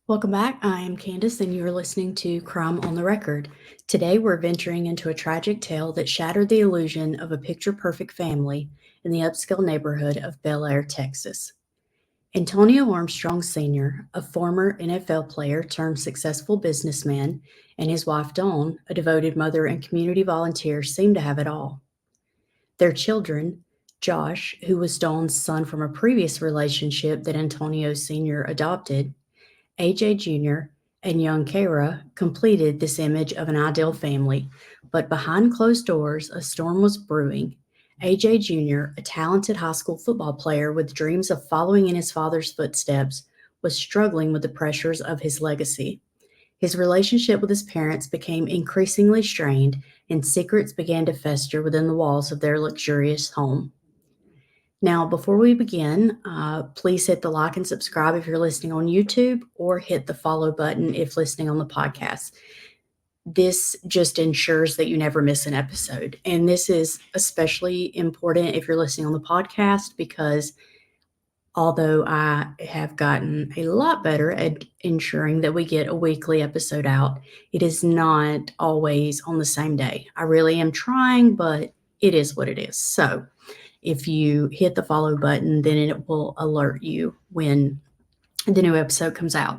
Welcome back. I am Candace, and you're listening to Crime on the Record. Today, we're venturing into a tragic tale that shattered the illusion of a picture perfect family in the upscale neighborhood of Bel Air, Texas. Antonio Armstrong Sr., a former NFL player turned successful businessman, and his wife Dawn, a devoted mother and community volunteer, seemed to have it all. Their children, Josh, who was Dawn's son from a previous relationship that Antonio Sr. adopted, AJ Jr., and young Kara completed this image of an ideal family, but behind closed doors, a storm was brewing. AJ Jr., a talented high school football player with dreams of following in his father's footsteps, was struggling with the pressures of his legacy. His relationship with his parents became increasingly strained, and secrets began to fester within the walls of their luxurious home. Now, before we begin, please hit the like and subscribe if you're listening on YouTube, or hit the follow button if listening on the podcast. This just ensures that you never miss an episode. And this is especially important if you're listening on the podcast, because although I have gotten a lot better at ensuring that we get a weekly episode out, it is not always on the same day. I really am trying, but it is what it is. So, if you hit the follow button, then it will alert you when the new episode comes out.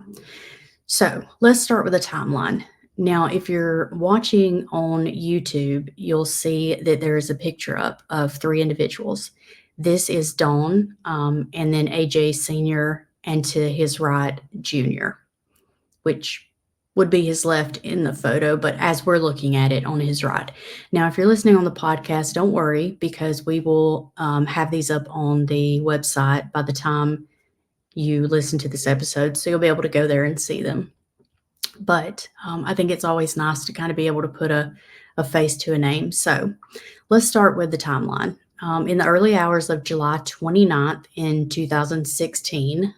So let's start with a timeline. Now, if you're watching on YouTube, you'll see that there is a picture up of three individuals. This is Dawn, and then AJ Sr., and to his right, Junior, which would be his left in the photo, but as we're looking at it, on his right. Now, if you're listening on the podcast, don't worry, because we will have these up on the website by the time you listen to this episode, so you'll be able to go there and see them. But I think it's always nice to kind of be able to put a face to a name. So let's start with the timeline. In the early hours of July 29th in 2016,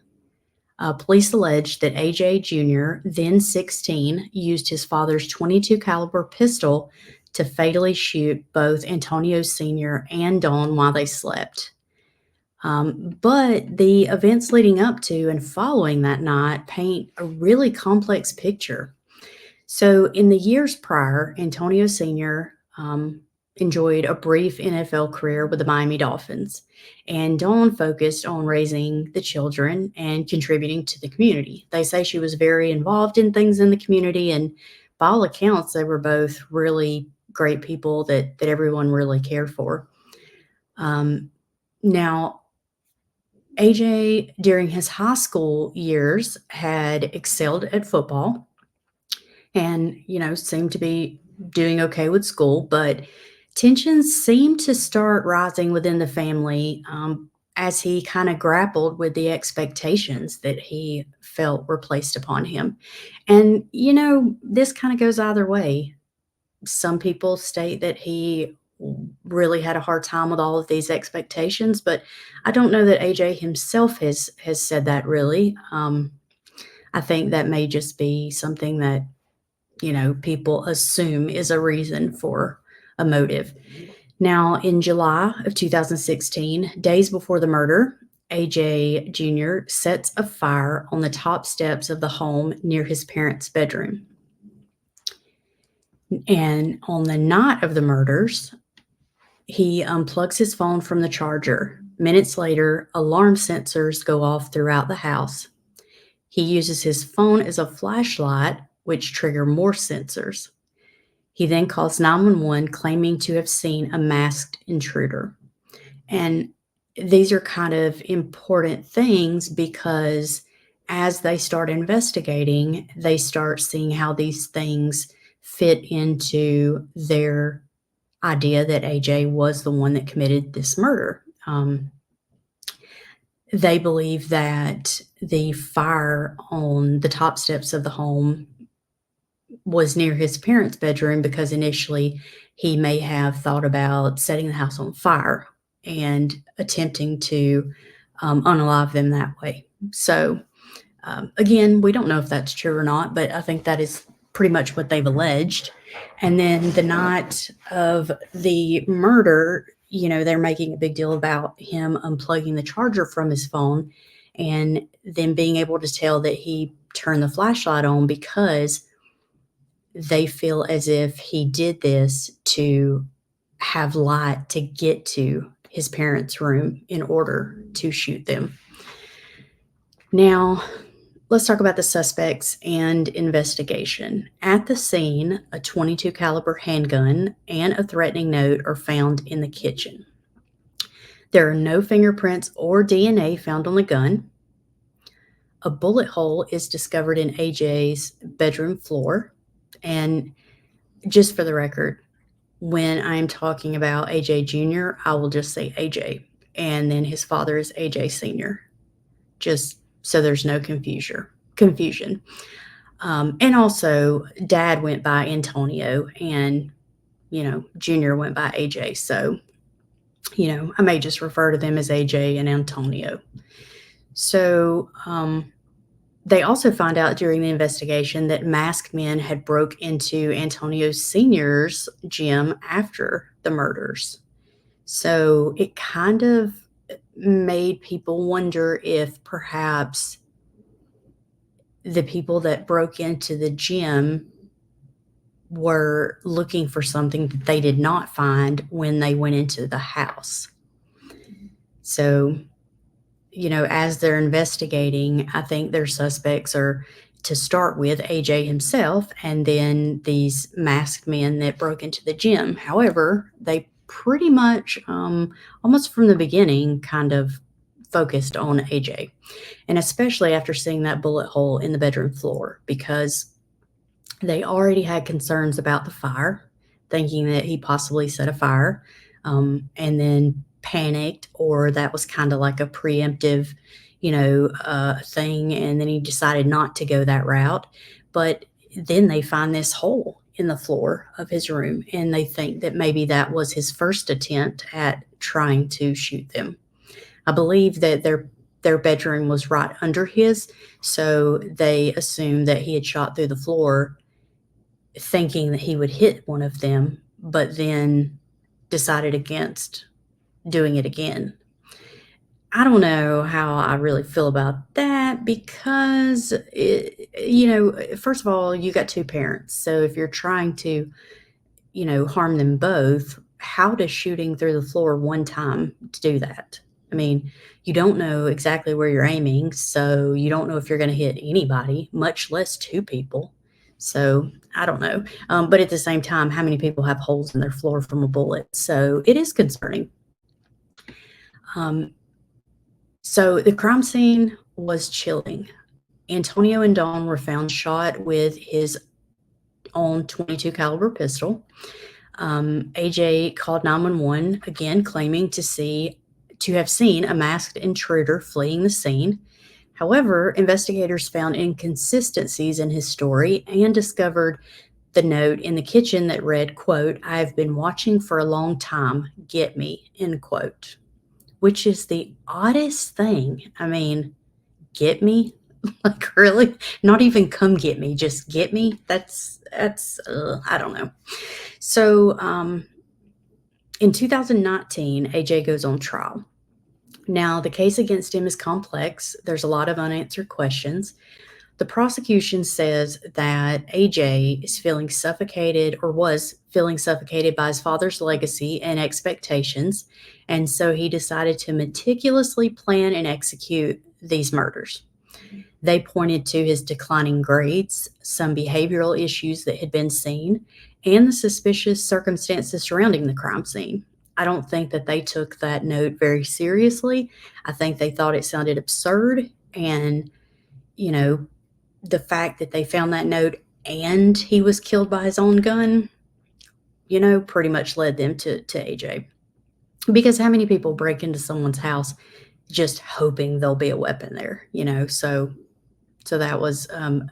police alleged that AJ Jr., then 16, used his father's 22 caliber pistol to fatally shoot both Antonio Sr. and Dawn while they slept. But the events leading up to and following that night paint a really complex picture. So, in the years prior, Antonio Sr. Enjoyed a brief NFL career with the Miami Dolphins, and Dawn focused on raising the children and contributing to the community. They say she was very involved in things in the community, and by all accounts, they were both really great people that everyone really cared for. Now, AJ, during his high school years, had excelled at football and, seemed to be doing okay with school, but tensions seemed to start rising within the family as he kind of grappled with the expectations that he felt were placed upon him. And, this kind of goes either way. Some people state that he really had a hard time with all of these expectations, but I don't know that AJ himself has said that really. I think that may just be something that people assume is a reason for a motive. Now, in July of 2016, days before the murder, AJ Jr. sets a fire on the top steps of the home near his parents' bedroom. And on the night of the murders, he unplugs his phone from the charger. Minutes later, alarm sensors go off throughout the house. He uses his phone as a flashlight, which trigger more sensors. He then calls 911, claiming to have seen a masked intruder. And these are kind of important things because as they start investigating, they start seeing how these things fit into their idea that AJ was the one that committed this murder. They believe that the fire on the top steps of the home was near his parents' bedroom because initially he may have thought about setting the house on fire and attempting to unalive them that way. So, again, we don't know if that's true or not, but I think that is pretty much what they've alleged. And then the night of the murder, they're making a big deal about him unplugging the charger from his phone. and then being able to tell that he turned the flashlight on because they feel as if he did this to have light to get to his parents' room in order to shoot them. Now, let's talk about the suspects and investigation. At the scene, a .22 caliber handgun and a threatening note are found in the kitchen. There are no fingerprints or DNA found on the gun. A bullet hole is discovered in AJ's bedroom floor. And just for the record, when I'm talking about AJ Jr., I will just say AJ. And then his father is AJ Sr., just so there's no confusion. And also, Dad went by Antonio, and Junior went by AJ. So, I may just refer to them as AJ and Antonio. So, they also find out during the investigation that masked men had broke into Antonio Sr.'s gym after the murders. So it kind of made people wonder if perhaps the people that broke into the gym were looking for something that they did not find when they went into the house. So, as they're investigating, I think their suspects are, to start with, AJ himself and then these masked men that broke into the gym. However, they pretty much, almost from the beginning, kind of focused on AJ, and especially after seeing that bullet hole in the bedroom floor, because they already had concerns about the fire, thinking that he possibly set a fire, and then panicked, or that was kind of like a preemptive, thing, and then he decided not to go that route. But then they find this hole in the floor of his room, and they think that maybe that was his first attempt at trying to shoot them. I believe that their bedroom was right under his, so they assumed that he had shot through the floor thinking that he would hit one of them, but then decided against doing it again. I don't know how I really feel about that because, first of all, you got two parents. So if you're trying to, harm them both, how does shooting through the floor one time do that? I mean, you don't know exactly where you're aiming, so you don't know if you're going to hit anybody, much less two people. So I don't know. But at the same time, how many people have holes in their floor from a bullet? So it is concerning. So the crime scene was chilling. Antonio and Dawn were found shot with his own .22 caliber pistol. AJ called 911 again, claiming to have seen a masked intruder fleeing the scene. However, investigators found inconsistencies in his story and discovered the note in the kitchen that read, quote, "I have been watching for a long time. Get me," end quote, which is the oddest thing. I mean, get me? Like, really? Not even come get me, just get me? That's I don't know. So, in 2019, AJ goes on trial. Now, the case against him is complex. There's a lot of unanswered questions. The prosecution says that AJ is feeling suffocated, or was feeling suffocated, by his father's legacy and expectations, and so he decided to meticulously plan and execute these murders. They pointed to his declining grades, some behavioral issues that had been seen, and the suspicious circumstances surrounding the crime scene. I don't think that they took that note very seriously. I think they thought it sounded absurd, and, the fact that they found that note and he was killed by his own gun, pretty much led them to AJ. Because how many people break into someone's house just hoping there'll be a weapon there, So that was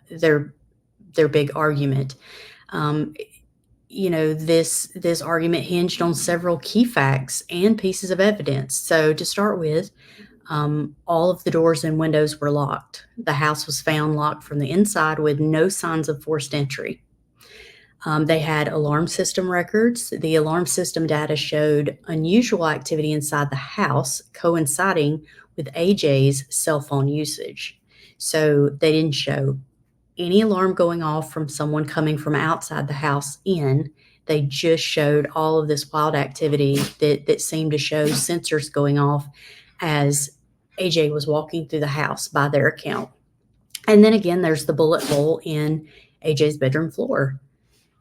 their big argument. This argument hinged on several key facts and pieces of evidence. So to start with, all of the doors and windows were locked. The house was found locked from the inside with no signs of forced entry. They had alarm system records. The alarm system data showed unusual activity inside the house coinciding with AJ's cell phone usage. So they didn't show any alarm going off from someone coming from outside the house in. They just showed all of this wild activity that seemed to show sensors going off as AJ was walking through the house by their account. And then again, there's the bullet hole in AJ's bedroom floor.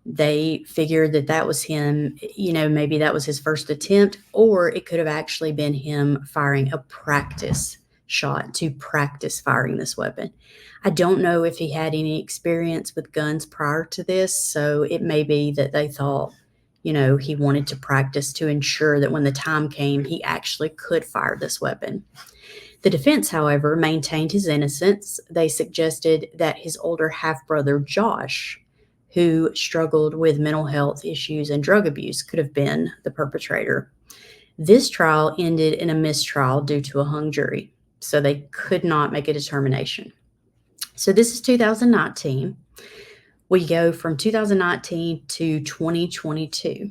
They figured that that was him, maybe that was his first attempt, or it could have actually been him firing a practice shot to practice firing this weapon. I don't know if he had any experience with guns prior to this, so it may be that they thought, he wanted to practice to ensure that when the time came, he actually could fire this weapon. The defense, however, maintained his innocence. They suggested that his older half-brother, Josh, who struggled with mental health issues and drug abuse, could have been the perpetrator. This trial ended in a mistrial due to a hung jury, so they could not make a determination. So this is 2019. We go from 2019 to 2022,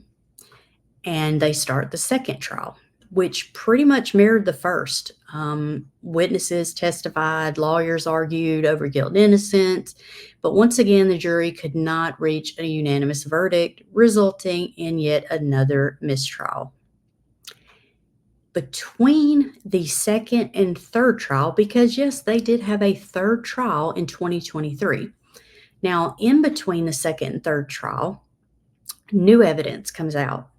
and they start the second trial, which pretty much mirrored the first. Witnesses testified, lawyers argued over guilt and innocence, but once again, the jury could not reach a unanimous verdict, resulting in yet another mistrial. Between the second and third trial, because yes, they did have a third trial in 2023. Now, in between the second and third trial, new evidence comes out.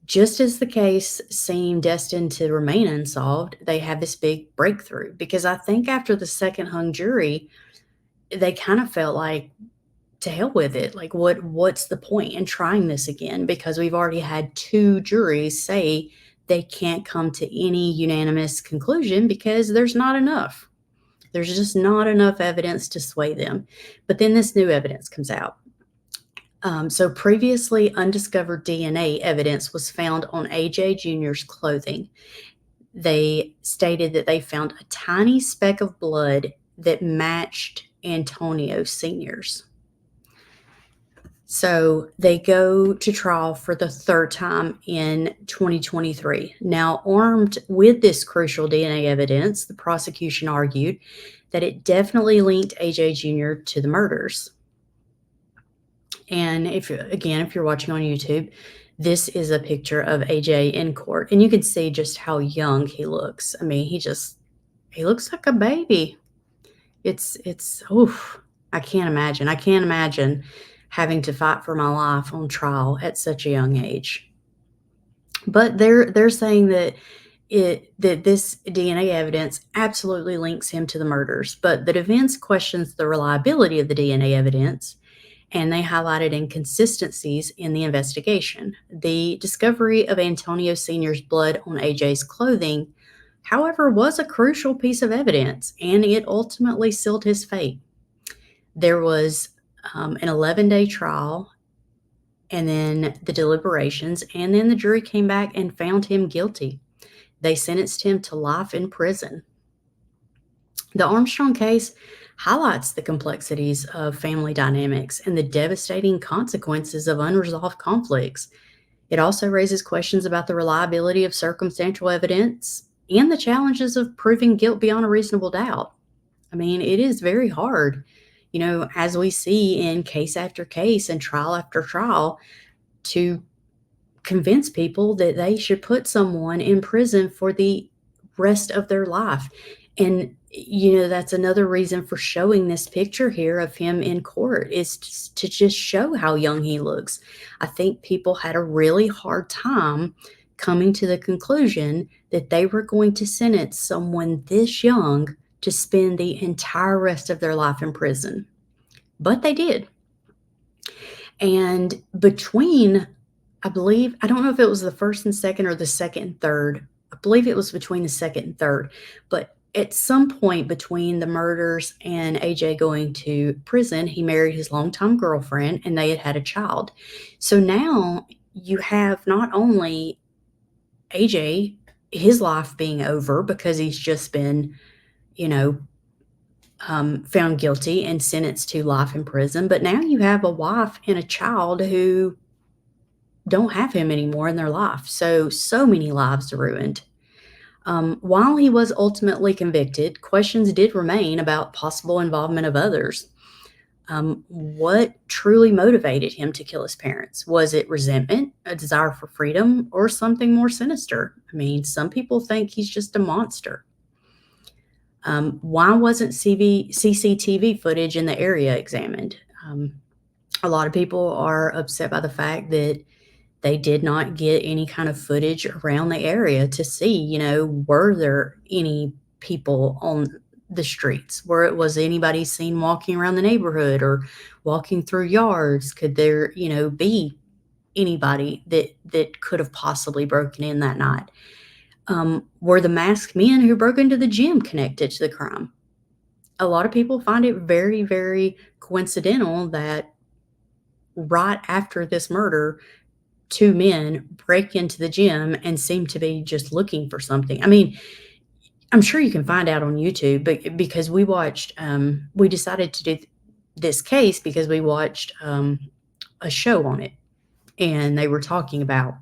Just as the case seemed destined to remain unsolved, they have this big breakthrough, because I think after the second hung jury, they kind of felt like, to hell with it. Like, what's the point in trying this again? Because we've already had two juries say they can't come to any unanimous conclusion because there's not enough. There's just not enough evidence to sway them. But then this new evidence comes out. So previously undiscovered DNA evidence was found on AJ Jr.'s clothing. They stated that they found a tiny speck of blood that matched Antonio Sr.'s. So they go to trial for the third time in 2023. Now, armed with this crucial DNA evidence, the prosecution argued that it definitely linked AJ Jr. to the murders. And if you're watching on YouTube, this is a picture of AJ in court, and you can see just how young he looks. I mean, he looks like a baby. It's oof. I can't imagine having to fight for my life on trial at such a young age. But they're saying that this DNA evidence absolutely links him to the murders, but the defense questions the reliability of the DNA evidence, and they highlighted inconsistencies in the investigation. The discovery of Antonio Sr.'s blood on AJ's clothing, however, was a crucial piece of evidence, and it ultimately sealed his fate. There was an 11-day trial, and then the deliberations, and then the jury came back and found him guilty. They sentenced him to life in prison. The Armstrong case highlights the complexities of family dynamics and the devastating consequences of unresolved conflicts. It also raises questions about the reliability of circumstantial evidence and the challenges of proving guilt beyond a reasonable doubt. I mean, it is very hard, as we see in case after case and trial after trial, to convince people that they should put someone in prison for the rest of their life. And, that's another reason for showing this picture here of him in court, is to just show how young he looks. I think people had a really hard time coming to the conclusion that they were going to sentence someone this young to spend the entire rest of their life in prison. But they did. And between, I don't know if it was the first and second or the second and third. I believe it was between the second and third. But at some point between the murders and AJ going to prison, he married his longtime girlfriend, and they had a child. So now you have not only AJ, his life being over because he's just been, found guilty and sentenced to life in prison. But now you have a wife and a child who don't have him anymore in their life. So many lives ruined. While he was ultimately convicted, questions did remain about possible involvement of others. What truly motivated him to kill his parents? Was it resentment, a desire for freedom, or something more sinister? I mean, some people think he's just a monster. Why wasn't CCTV footage in the area examined? A lot of people are upset by the fact that they did not get any kind of footage around the area to see, were there any people on the streets? Was anybody seen walking around the neighborhood or walking through yards? Could there, be anybody that could have possibly broken in that night? Were the masked men who broke into the gym connected to the crime? A lot of people find it very, very coincidental that right after this murder, two men break into the gym and seem to be just looking for something. I mean, I'm sure you can find out on YouTube, but because we decided to do this case because we watched a show on it, and they were talking about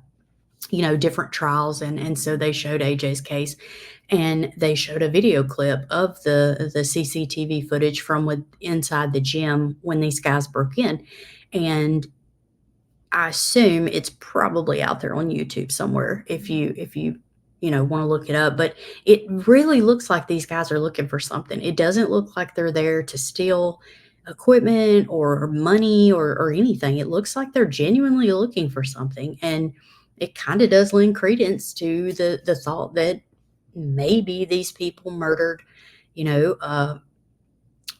different trials, and so they showed AJ's case, and they showed a video clip of the CCTV footage from inside the gym when these guys broke in, and I assume it's probably out there on YouTube somewhere if you want to look it up, but it really looks like these guys are looking for something. It doesn't look like they're there to steal equipment or money or anything. It looks like they're genuinely looking for something, and it kind of does lend credence to the thought that maybe these people murdered, you know, uh,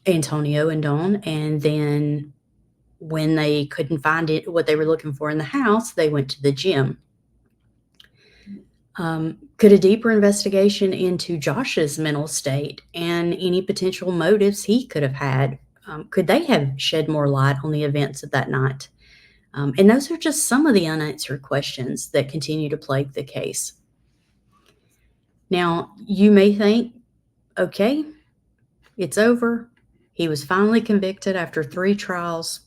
Antonio and Dawn, and then when they couldn't find what they were looking for in the house, they went to the gym. Could a deeper investigation into Josh's mental state and any potential motives he could have had, could they have shed more light on the events of that night? And those are just some of the unanswered questions that continue to plague the case. Now, you may think, okay, it's over. He was finally convicted after 3 trials,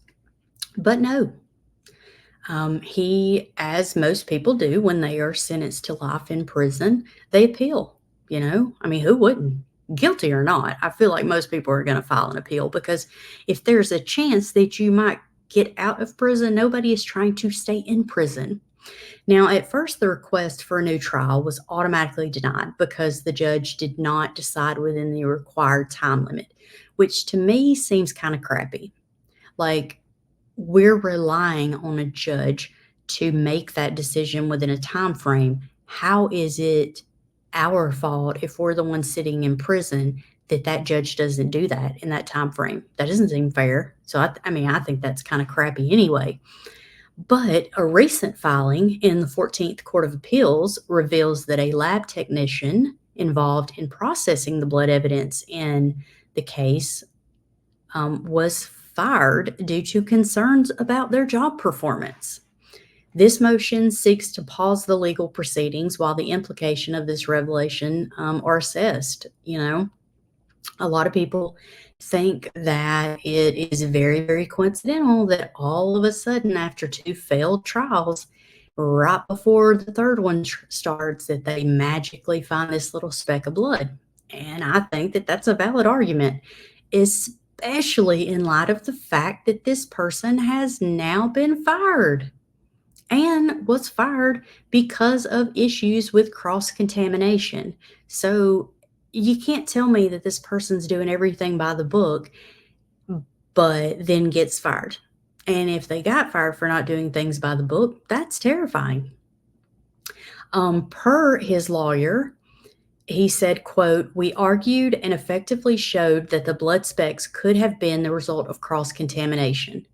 but no. He, as most people do when they are sentenced to life in prison, they appeal. I mean, who wouldn't? Guilty or not, I feel like most people are going to file an appeal because if there's a chance that you might get out of prison, nobody is trying to stay in prison. Now, at first, the request for a new trial was automatically denied because the judge did not decide within the required time limit, which to me seems kind of crappy. Like, we're relying on a judge to make that decision within a time frame. How is it our fault if we're the ones sitting in prison that judge doesn't do that in that time frame? That doesn't seem fair. So I think that's kind of crappy anyway. But a recent filing in the 14th Court of Appeals reveals that a lab technician involved in processing the blood evidence in the case was fired due to concerns about their job performance. This motion seeks to pause the legal proceedings while the implication of this revelation are assessed. A lot of people think that it is very, very coincidental that all of a sudden, after 2 failed trials, right before the third one starts, that they magically find this little speck of blood. And I think that that's a valid argument, especially in light of the fact that this person has now been fired and was fired because of issues with cross-contamination. So you can't tell me that this person's doing everything by the book, but then gets fired. And if they got fired for not doing things by the book, that's terrifying. Per his lawyer, he said, quote, "We argued and effectively showed that the blood specks could have been the result of cross-contamination.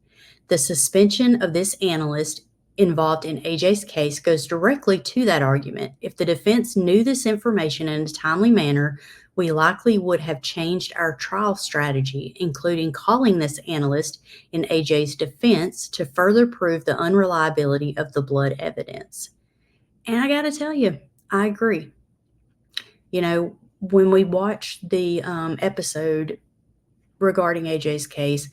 The suspension of this analyst involved in AJ's case goes directly to that argument. If the defense knew this information in a timely manner, we likely would have changed our trial strategy, including calling this analyst in AJ's defense to further prove the unreliability of the blood evidence." And I got to tell you, I agree. When we watched the episode regarding AJ's case,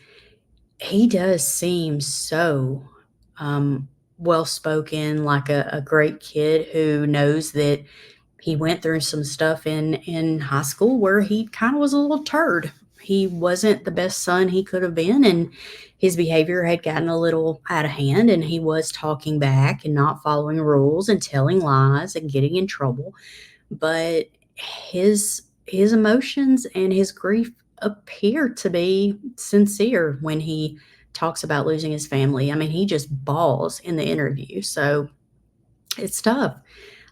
he does seem so well spoken, like a great kid who knows that he went through some stuff in high school where he kind of was a little turd. He wasn't the best son he could have been, and his behavior had gotten a little out of hand, and he was talking back and not following rules and telling lies and getting in trouble. But his emotions and his grief appear to be sincere when he talks about losing his family. I mean, he just bawls in the interview. So it's tough.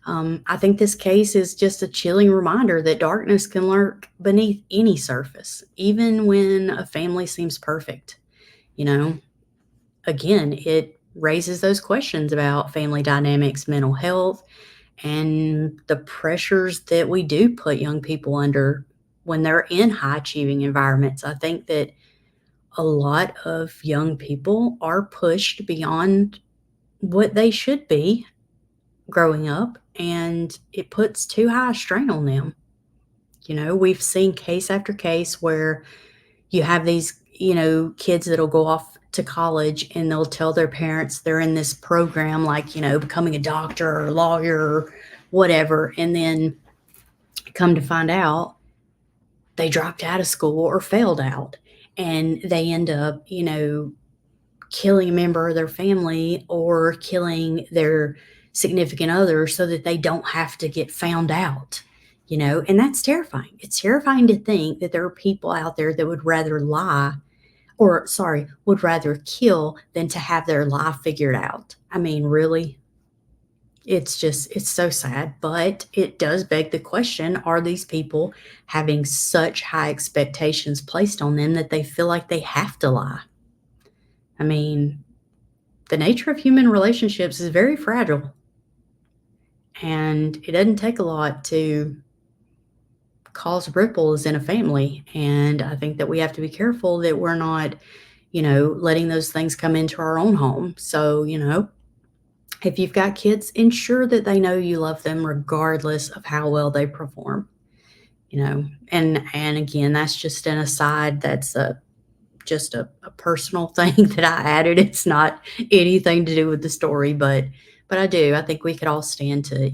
I think this case is just a chilling reminder that darkness can lurk beneath any surface, even when a family seems perfect. You know, again, it raises those questions about family dynamics, mental health, and the pressures that we do put young people under when they're in high achieving environments. I think that a lot of young people are pushed beyond what they should be growing up, and it puts too high a strain on them. We've seen case after case where you have these, kids that'll go off to college and they'll tell their parents they're in this program, like, becoming a doctor or lawyer or whatever. And then come to find out they dropped out of school or failed out, and they end up, killing a member of their family or killing their significant other so that they don't have to get found out. And that's terrifying. It's terrifying to think that there are people out there that would rather lie, or sorry, would rather kill than to have their life figured out. I mean, really? It's so sad, but it does beg the question, are these people having such high expectations placed on them that they feel like they have to lie? I mean, the nature of human relationships is very fragile, and it doesn't take a lot to cause ripples in a family. And I think that we have to be careful that we're not, letting those things come into our own home. So, if you've got kids, ensure that they know you love them regardless of how well they perform. And again, that's just an aside. That's just a personal thing that I added. It's not anything to do with the story, but I think we could all stand to,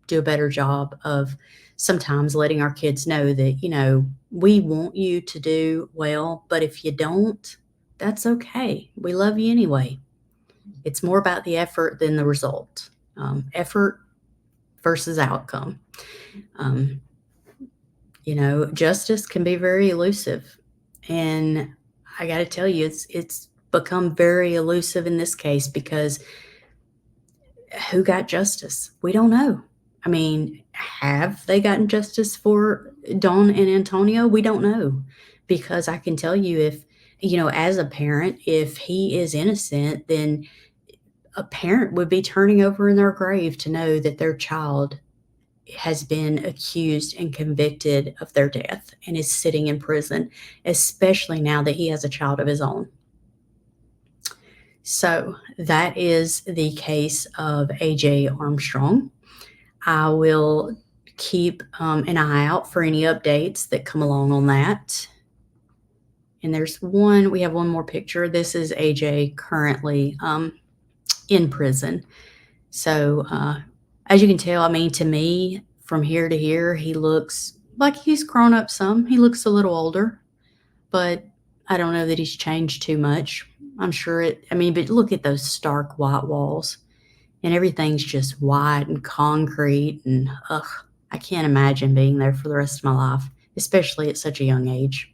do a better job of sometimes letting our kids know that, we want you to do well, but if you don't, that's okay. We love you anyway. It's more about the effort than the result. Effort versus outcome. Um, justice can be very elusive, and I got to tell you, it's become very elusive in this case because who got justice? We don't know. I mean, have they gotten justice for Dawn and Antonio? We don't know, because I can tell you, if as a parent, if he is innocent, then a parent would be turning over in their grave to know that their child has been accused and convicted of their death and is sitting in prison, especially now that he has a child of his own. So that is the case of AJ Armstrong. I will keep an eye out for any updates that come along on that. And we have one more picture. This is AJ currently in prison. So as you can tell, I mean, to me, from here to here, he looks like he's grown up some. He looks a little older, but I don't know that he's changed too much. I'm sure but look at those stark white walls, and everything's just white and concrete, and I can't imagine being there for the rest of my life, especially at such a young age.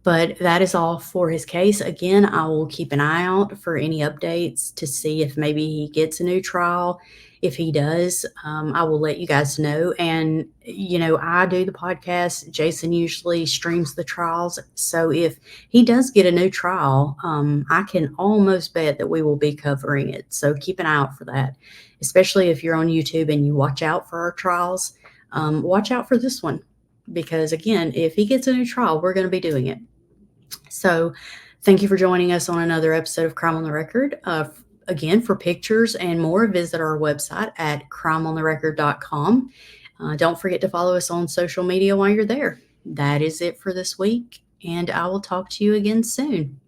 But that is all for his case. Again, I will keep an eye out for any updates to see if maybe he gets a new trial. If he does, I will let you guys know. And, I do the podcast. Jason usually streams the trials. So if he does get a new trial, I can almost bet that we will be covering it. So keep an eye out for that, especially if you're on YouTube and you watch out for our trials. Watch out for this one, because, again, if he gets a new trial, we're going to be doing it. So thank you for joining us on another episode of Crime on the Record. Again, for pictures and more, visit our website at crimeontherecord.com. Don't forget to follow us on social media while you're there. That is it for this week. and I will talk to you again soon.